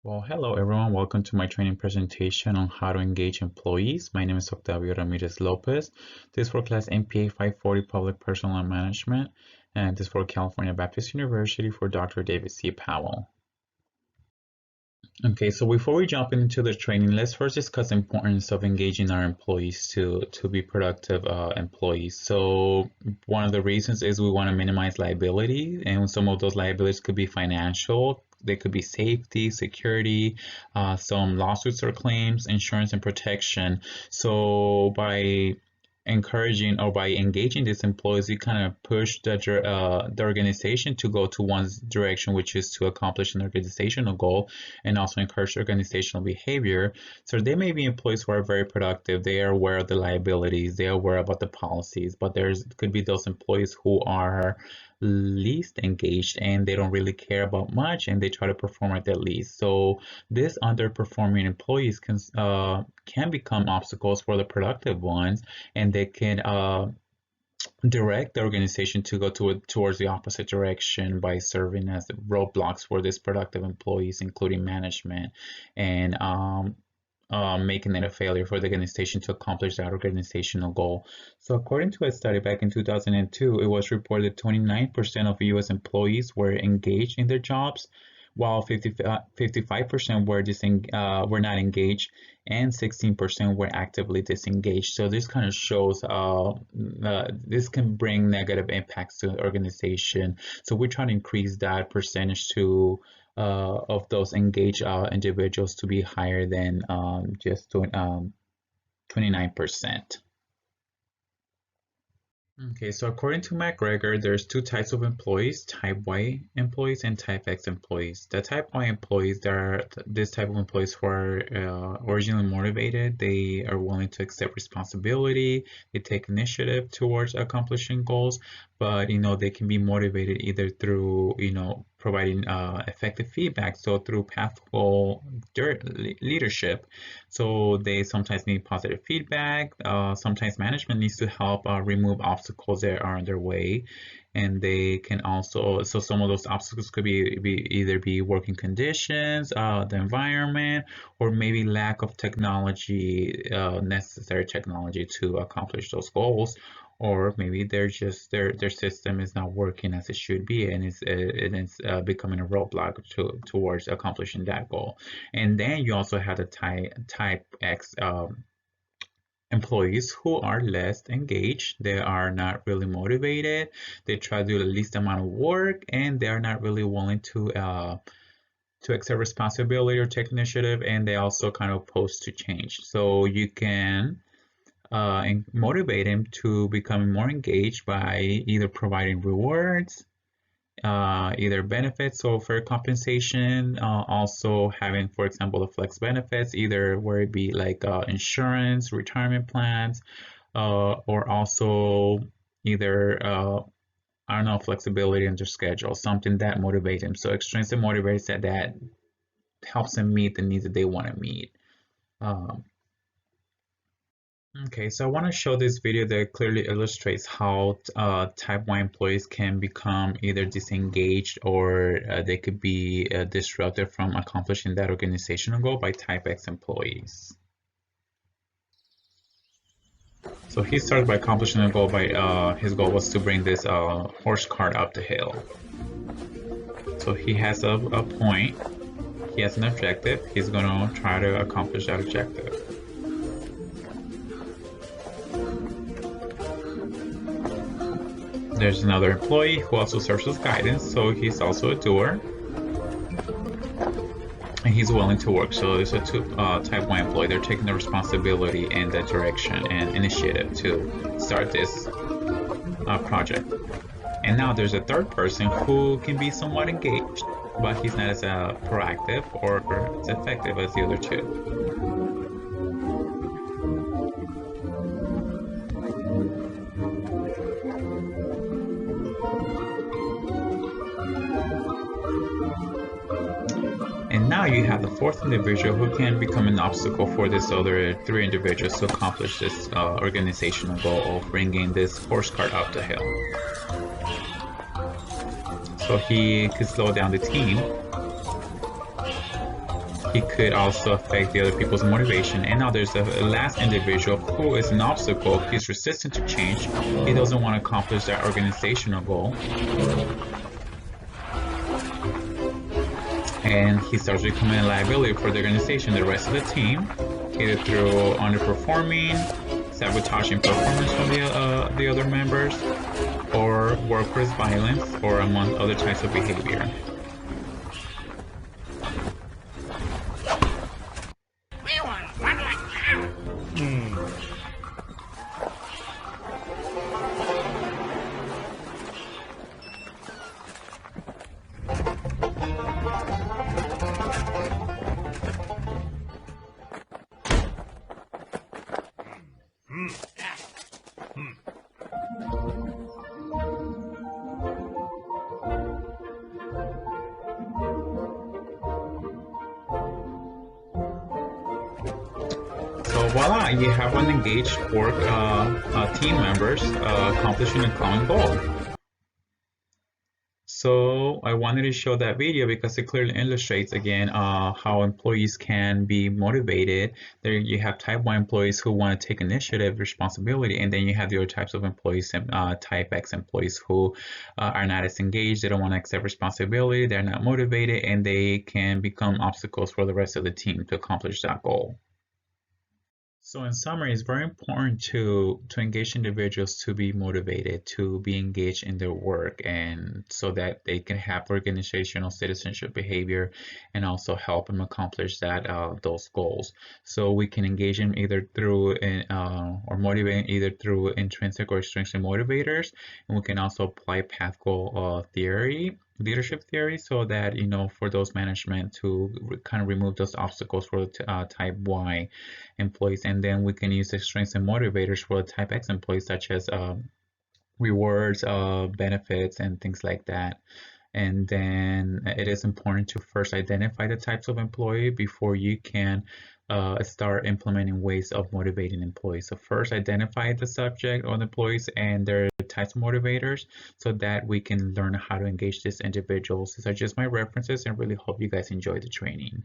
Well, hello everyone. Welcome to my training presentation on how to engage employees. My name is Octavio Ramirez Lopez. This is for class MPA 540 Public Personnel Management, and this is for California Baptist University for Dr. David C. Powell. Okay, so before we jump into the training, let's first discuss the importance of engaging our employees to be productive employees. So one of the reasons is we want to minimize liability, and some of those liabilities could be financial, they could be safety, security, some lawsuits or claims, insurance and protection. So by encouraging or by engaging these employees, you kind of push the organization to go to one direction, which is to accomplish an organizational goal and also encourage organizational behavior. So they may be employees who are very productive. They are aware of the liabilities. They are aware about the policies, but there's could be those employees who are least engaged and they don't really care about much and they try to perform at their least. So these underperforming employees can become obstacles for the productive ones, and they can direct the organization to go towards the opposite direction by serving as roadblocks for these productive employees, including management, and making it a failure for the organization to accomplish that organizational goal. So according to a study back in 2002, it was reported 29% of US employees were engaged in their jobs, while 55% were not engaged, and 16% were actively disengaged. So this kind of shows this can bring negative impacts to the organization. So we're trying to increase that percentage to of those engaged individuals to be higher than just 29%. Okay, so according to McGregor, there's two types of employees, type Y employees and type X employees. The type Y employees, they're this type of employees who are originally motivated. They are willing to accept responsibility. They take initiative towards accomplishing goals, but they can be motivated either through providing effective feedback, so through pathful leadership. So they sometimes need positive feedback. Sometimes management needs to help remove obstacles that are in their way, and they can also, so some of those obstacles could either be working conditions, the environment, or maybe lack of technology, necessary technology to accomplish those goals, or maybe they're just their system is not working as it should be, and it's becoming a roadblock towards accomplishing that goal. And then you also have the type X employees who are less engaged. They are not really motivated. They try to do the least amount of work, and they are not really willing to accept responsibility or take initiative, and they also kind of opposed to change. So you can and motivate him to become more engaged by either providing rewards, either benefits or fair compensation, also having, for example, the flex benefits, either where it be like insurance, retirement plans, or also either I don't know, flexibility in their schedule, something that motivates them. So extrinsic motivators that helps them meet the needs that they want to meet. Um, Okay, so I want to show this video that clearly illustrates how type 1 employees can become either disengaged or they could be disrupted from accomplishing that organizational goal by type X employees. So he started by accomplishing a goal by his goal was to bring this horse cart up the hill. So he has a point, he has an objective, he's going to try to accomplish that objective. There's another employee who also serves as guidance, so he's also a doer, and he's willing to work. So there's a type 1 employee. They're taking the responsibility and the direction and initiative to start this project. And now there's a third person who can be somewhat engaged, but he's not as proactive or as effective as the other two. And now you have the fourth individual who can become an obstacle for this other three individuals to accomplish this organizational goal of bringing this horse cart up the hill. So he could slow down the team he could also affect the other people's motivation. And now there's a last individual who is an obstacle. He's resistant to change. He doesn't want to accomplish that organizational goal. And he starts becoming a liability for the organization, the rest of the team, either through underperforming, sabotaging performance from the other members, or workplace violence, or among other types of behavior. So voila, you have an engaged work team members accomplishing a common goal. So I wanted to show that video because it clearly illustrates again how employees can be motivated. There you have type 1 employees who want to take initiative, responsibility, and then you have the other types of employees, type X employees who are not as engaged, they don't want to accept responsibility, they're not motivated, and they can become obstacles for the rest of the team to accomplish that goal. So in summary, it's very important to engage individuals to be motivated, to be engaged in their work, and so that they can have organizational citizenship behavior and also help them accomplish that those goals. So we can engage them either through or motivate either through intrinsic or extrinsic motivators, and we can also apply path goal theory, leadership theory, so that for those management to kind of remove those obstacles for the type Y employees. And then we can use the strengths and motivators for the type X employees, such as rewards, benefits, and things like that. And then it is important to first identify the types of employee before you can start implementing ways of motivating employees. So first identify the subject or the employees and their types of motivators so that we can learn how to engage these individuals. These are just my references and really hope you guys enjoy the training.